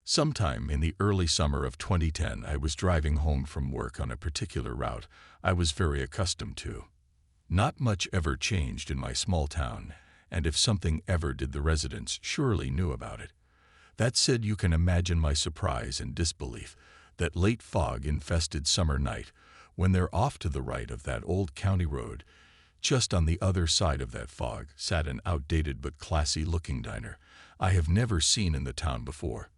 Sometime in the early summer of 2010, I was driving home from work on a particular route I was very accustomed to. Not much ever changed in my small town, and if something ever did, the residents surely knew about it. That said, you can imagine my surprise and disbelief that late fog-infested summer night when they're off to the right of that old county road. Just on the other side of that fog sat an outdated but classy-looking diner I have never seen in the town before.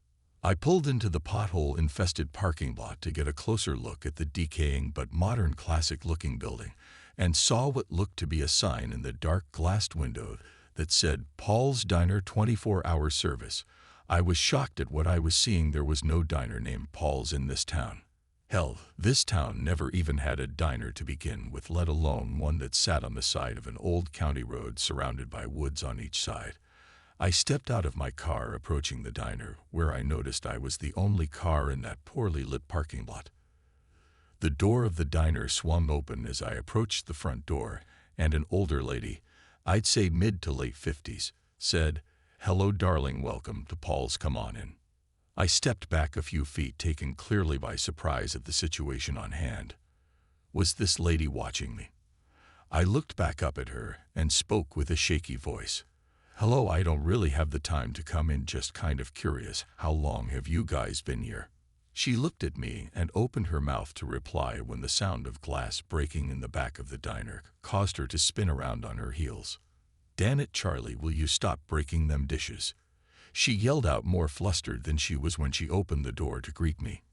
I pulled into the pothole-infested parking lot to get a closer look at the decaying but modern classic-looking building and saw what looked to be a sign in the dark glassed window that said, "Paul's Diner 24-hour service." I was shocked at what I was seeing. There was no diner named Paul's in this town. Hell, this town never even had a diner to begin with, let alone one that sat on the side of an old county road surrounded by woods on each side. I stepped out of my car approaching the diner, where I noticed I was the only car in that poorly lit parking lot. The door of the diner swung open as I approached the front door, and an older lady, I'd say mid to late 50s, said, "Hello darling, welcome to Paul's, come on in." I stepped back a few feet, taken clearly by surprise at the situation on hand. Was this lady watching me? I looked back up at her and spoke with a shaky voice. "Hello, I don't really have the time to come in, just kind of curious. How long have you guys been here?" She looked at me and opened her mouth to reply when the sound of glass breaking in the back of the diner caused her to spin around on her heels. "Damn it, Charlie, will you stop breaking them dishes?" she yelled out, more flustered than she was when she opened the door to greet me.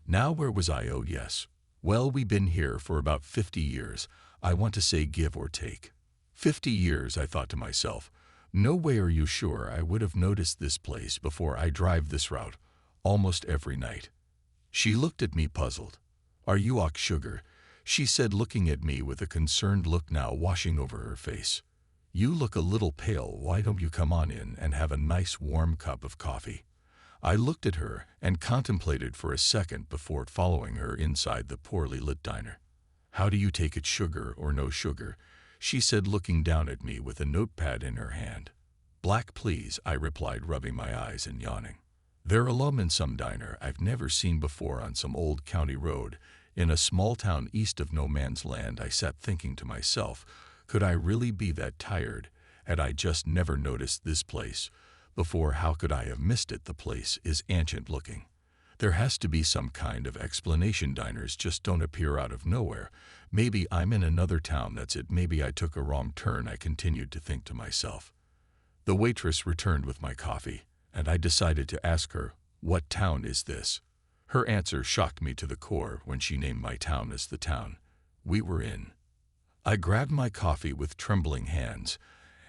Now where was I? Oh yes. Well, we've been here for about 50 years. I want to say, give or take. 50 years, I thought to myself. No way. Are you sure? I would have noticed this place before. I drive this route almost every night. She looked at me puzzled. "Are you ox sugar?" she said, looking at me with a concerned look now washing over her face. "You look a little pale. Why don't you come on in and have a nice warm cup of coffee?" I looked at her and contemplated for a second before following her inside the poorly lit diner. "How do you take it, sugar or no sugar?" she said, looking down at me with a notepad in her hand. "Black, please," I replied, rubbing my eyes and yawning. There alone in some diner I've never seen before on some old county road in a small town east of no man's land. I sat thinking to myself, could I really be that tired? Had I just never noticed this place before? How could I have missed it? The place is ancient looking. There has to be some kind of explanation. Diners just don't appear out of nowhere. Maybe I'm in another town, that's it. Maybe I took a wrong turn, I continued to think to myself. The waitress returned with my coffee, and I decided to ask her, "What town is this?" Her answer shocked me to the core when she named my town as the town we were in. I grabbed my coffee with trembling hands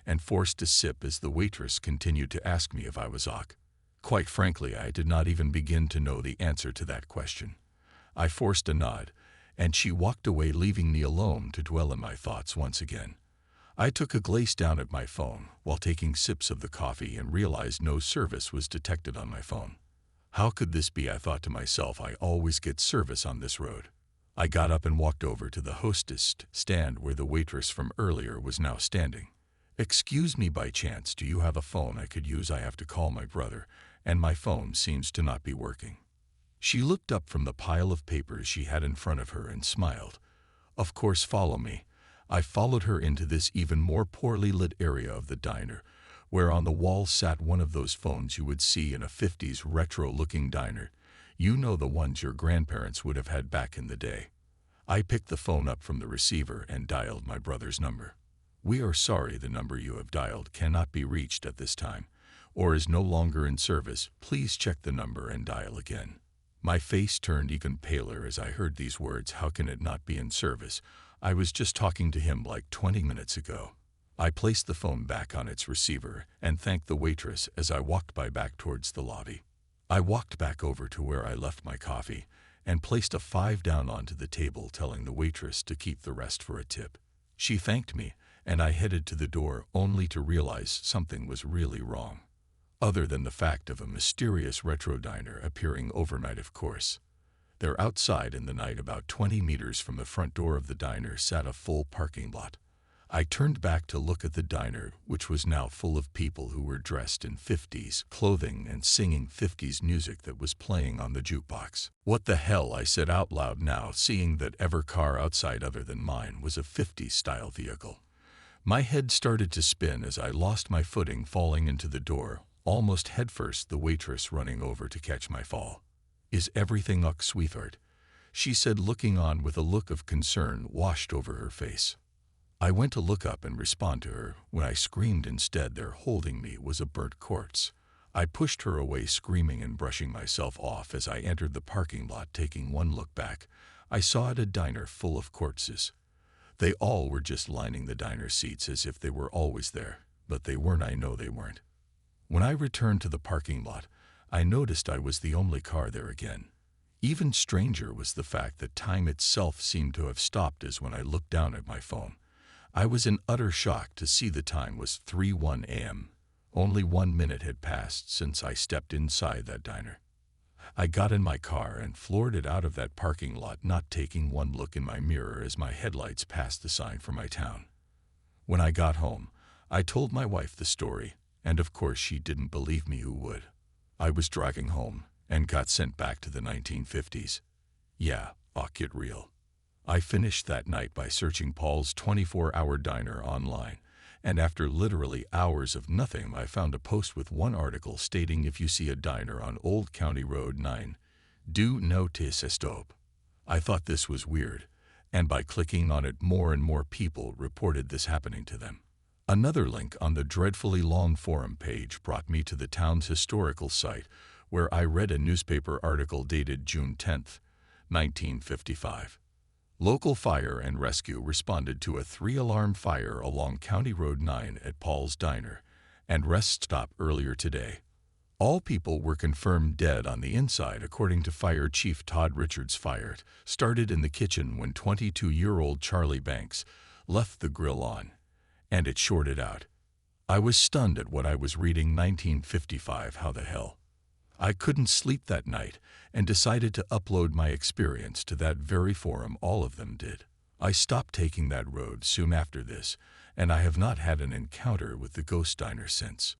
and forced a sip as the waitress continued to ask me if I was ock. Quite frankly, I did not even begin to know the answer to that question. I forced a nod, and she walked away, leaving me alone to dwell in my thoughts once again. I took a glace down at my phone while taking sips of the coffee and realized no service was detected on my phone. How could this be? I thought to myself. I always get service on this road. I got up and walked over to the hostess stand where the waitress from earlier was now standing. "Excuse me, by chance, do you have a phone I could use? I have to call my brother, and my phone seems to not be working." She looked up from the pile of papers she had in front of her and smiled. "Of course, follow me." I followed her into this even more poorly lit area of the diner, where on the wall sat one of those phones you would see in a 50s retro-looking diner. You know, the ones your grandparents would have had back in the day. I picked the phone up from the receiver and dialed my brother's number. "We are sorry, the number you have dialed cannot be reached at this time, or is no longer in service. Please check the number and dial again." My face turned even paler as I heard these words. How can it not be in service? I was just talking to him like 20 minutes ago. I placed the phone back on its receiver and thanked the waitress as I walked back towards the lobby. I walked back over to where I left my coffee and placed a $5 down onto the table, telling the waitress to keep the rest for a tip. She thanked me, and I headed to the door only to realize something was really wrong. Other than the fact of a mysterious retro diner appearing overnight, of course. There outside in the night, about 20 meters from the front door of the diner, sat a full parking lot. I turned back to look at the diner, which was now full of people who were dressed in 50s clothing and singing 50s music that was playing on the jukebox. What the hell, I said out loud now, seeing that every car outside other than mine was a 50s-style vehicle. My head started to spin as I lost my footing, falling into the door, almost headfirst, the waitress running over to catch my fall. "Is everything ok, sweetheart?" she said, looking on with a look of concern washed over her face. I went to look up and respond to her when I screamed instead. There holding me was a burnt corpse. I pushed her away, screaming and brushing myself off. As I entered the parking lot, taking one look back, I saw it a diner full of corpses. They all were just lining the diner seats as if they were always there, but they weren't. I know they weren't. When I returned to the parking lot, I noticed I was the only car there again. Even stranger was the fact that time itself seemed to have stopped, as when I looked down at my phone, I was in utter shock to see the time was 3:01 a.m. Only 1 minute had passed since I stepped inside that diner. I got in my car and floored it out of that parking lot, not taking one look in my mirror as my headlights passed the sign for my town. When I got home, I told my wife the story, and of course she didn't believe me. Who would? I was driving home and got sent back to the 1950s. Yeah, get real. I finished that night by searching Paul's 24-hour diner online, and after literally hours of nothing, I found a post with one article stating, "If you see a diner on Old County Road 9, do notice stop." I thought this was weird, and by clicking on it, more and more people reported this happening to them. Another link on the dreadfully long forum page brought me to the town's historical site, where I read a newspaper article dated June 10th, 1955. Local fire and rescue responded to a 3-alarm fire along County Road 9 at Paul's Diner and Rest Stop earlier today. All people were confirmed dead on the inside, according to Fire Chief Todd Richards. Fire started in the kitchen when 22-year-old Charlie Banks left the grill on, and it shorted out. I was stunned at what I was reading. 1955, how the hell? I couldn't sleep that night and decided to upload my experience to that very forum. All of them did. I stopped taking that road soon after this, and I have not had an encounter with the ghost diner since.